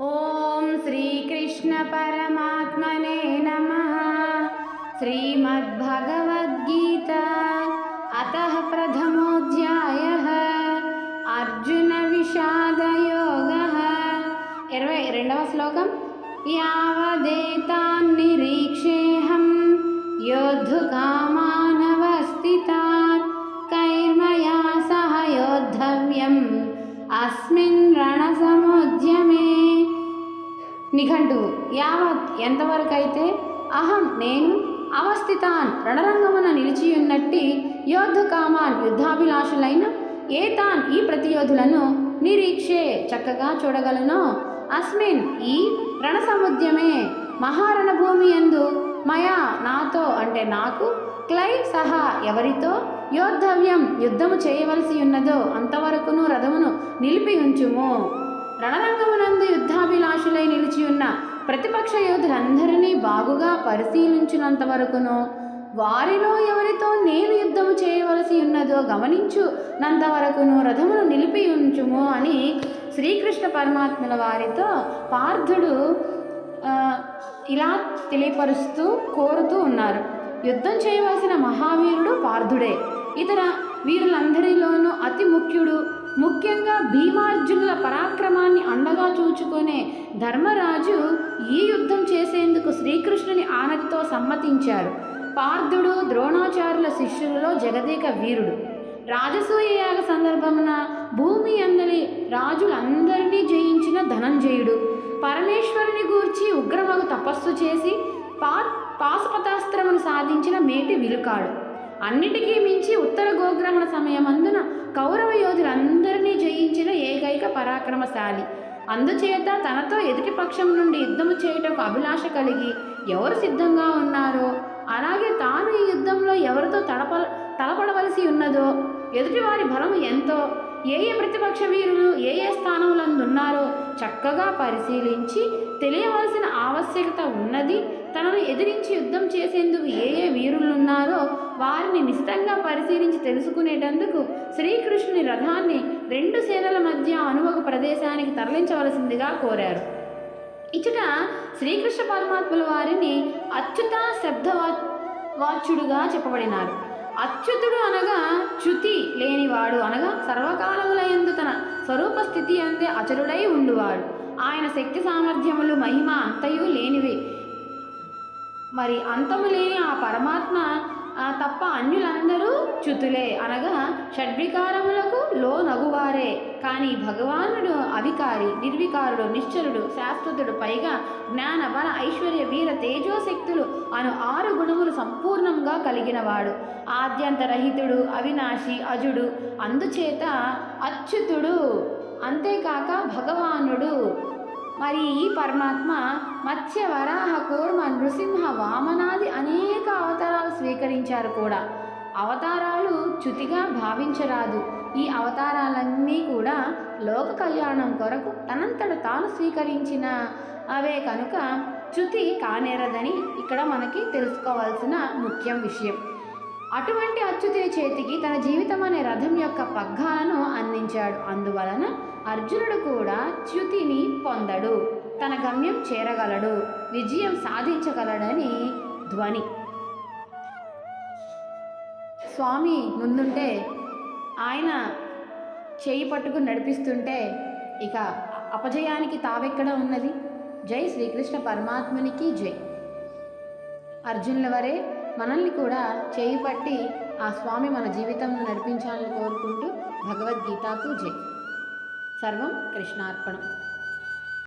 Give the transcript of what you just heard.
ओम श्री कृष्ण परमात्मने नमः। श्रीमद्भगवद्गीता अतः प्रथमोऽध्यायः अर्जुन विषाद योगः। 22వ శ్లోకం यावदेतान्निरीक्षेऽहं योद्धुकामानवस्थितात् कैर्मया सह योद्धव्यम् अस्मिन् रणसमुद्यमे। నిఘంటువు యావత్ ఎంతవరకైతే అహం నేను అవస్థితాన్ రణరంగమున నిలిచియున్నట్టి యోద్ధకామాన్ యుద్ధాభిలాషులైన ఏతాన్ ఈ ప్రతియోధులను నిరీక్షే చక్కగా చూడగలను అస్మిన్ ఈ రణసముద్యమే మహారణభూమి యందు మయా నాతో అంటే నాకు క్లై సహా ఎవరితో యోద్ధవ్యం యుద్ధము చేయవలసి ఉన్నదో అంతవరకును రథమును నిలిపి ఉంచుము. రణరంగమునందు యుద్ధాభిలాషులై నిలిచి ఉన్న ప్రతిపక్ష యోధులందరినీ బాగుగా పరిశీలించినంత వరకును వారిలో ఎవరితో నేను యుద్ధము చేయవలసి ఉన్నదో గమనించునంత వరకును రథమును నిలిపి ఉంచుము అని శ్రీకృష్ణ పరమాత్మల వారితో పార్థుడు ఇలా తెలియపరుస్తూ కోరుతూ ఉన్నారు. యుద్ధం చేయవలసిన మహావీరుడు పార్థుడే. ఇతర వీరులందరిలోనూ అతి ముఖ్యంగా భీమార్జునుల పరాక్రమాన్ని అండగా చూచుకునే ధర్మరాజు ఈ యుద్ధం చేసేందుకు శ్రీకృష్ణుని ఆనతితో సమ్మతించారు. పార్థుడు ద్రోణాచార్యుల శిష్యులలో జగదేక వీరుడు. రాజసూయ యాగ సందర్భమున భూమి అందరి రాజులందరినీ జయించిన ధనంజయుడు. పరమేశ్వరుని గూర్చి ఉగ్రమగు తపస్సు చేసి పాశుపతాస్త్రమును సాధించిన మేటి విలుకాడు. అన్నిటికీ మించి ఉత్తర గోగ్రహణ సమయమందున కౌరవ యోధులందరినీ జయించిన ఏకైక పరాక్రమశాలి. అందుచేత తనతో ఎదుటి పక్షం నుండి యుద్ధము చేయటకు అభిలాష కలిగి ఎవరు సిద్ధంగా ఉన్నారో అలాగే తాను ఈ యుద్ధంలో ఎవరితో తలపడవలసి ఉన్నదో ఎదుటివారి బలం ఎంతో ఏ ప్రతిపక్ష వీరులు ఏ స్థానములందున్నారో చక్కగా పరిశీలించి తెలియవలసిన ఆవశ్యకత ఉన్నది. తనను ఎదిరించి యుద్ధం చేసేందుకు ఏ వీరులున్నారో వారిని నిశితంగా పరిశీలించి తెలుసుకునేటందుకు శ్రీకృష్ణుని రథాన్ని రెండు సేనల మధ్య అనువగ ప్రదేశానికి తరలించవలసిందిగా కోరారు. ఇచ్చట శ్రీకృష్ణ పరమాత్మల వారిని అచ్యుత శబ్దవాచ్యుడుగా చెప్పబడినారు. అచ్యుతుడు అనగా చ్యుతి లేనివాడు అనగా సర్వకాలములయందు తన స్వరూప స్థితి అందే అచలుడై ఉండువాడు. ఆయన శక్తి సామర్థ్యములు మహిమ అంతయు లేనివి. మరి అంతము లేని ఆ పరమాత్మ తప్ప అన్యులందరూ చ్యుతులే అనగా షడ్వికారములకు లోనగువారే. కానీ భగవానుడు అవికారి, నిర్వికారుడు, నిశ్చలుడు, శాశ్వతుడు, పైగా జ్ఞాన బల ఐశ్వర్య వీర తేజోశక్తులు అను 6 గుణములు సంపూర్ణంగా కలిగినవాడు. ఆద్యంతరహితుడు, అవినాశి, అజుడు, అందుచేత అచ్యుతుడు. అంతేకాక భగవానుడు. మరి ఈ పరమాత్మ మత్స్య, వరాహ, కూర్మ, నృసింహ, వామనాది అనేక అవతారాలు స్వీకరించారు కూడా. అవతారాలు చ్యుతిగా భావించరాదు. ఈ అవతారాలన్నీ కూడా లోక కళ్యాణం కొరకు తనంతట తాను స్వీకరించిన అవే కనుక చ్యుతి కానేరదని ఇక్కడ మనకి తెలుసుకోవాల్సిన ముఖ్యం విషయం. అటువంటి అచ్యుతుని చేతికి తన జీవితం అనే రథం యొక్క పగ్గాలను అందించాడు. అందువలన అర్జునుడు కూడా చ్యుతిని పొందడు, తన గమ్యం చేరగలడు, విజయం సాధించగలడని ధ్వని. స్వామి ముందుంటే ఆయన చేయి పట్టుకుని నడిపిస్తుంటే ఇక అపజయానికి తావెక్కడ ఉన్నది? జై శ్రీకృష్ణ పరమాత్మునికి జై. అర్జునుల వరే మనల్ని కూడా చేయి పట్టి ఆ స్వామి మన జీవితంలో నడిపించాలని కోరుకుంటూ భగవద్గీతకు జై. సర్వం కృష్ణార్పణం.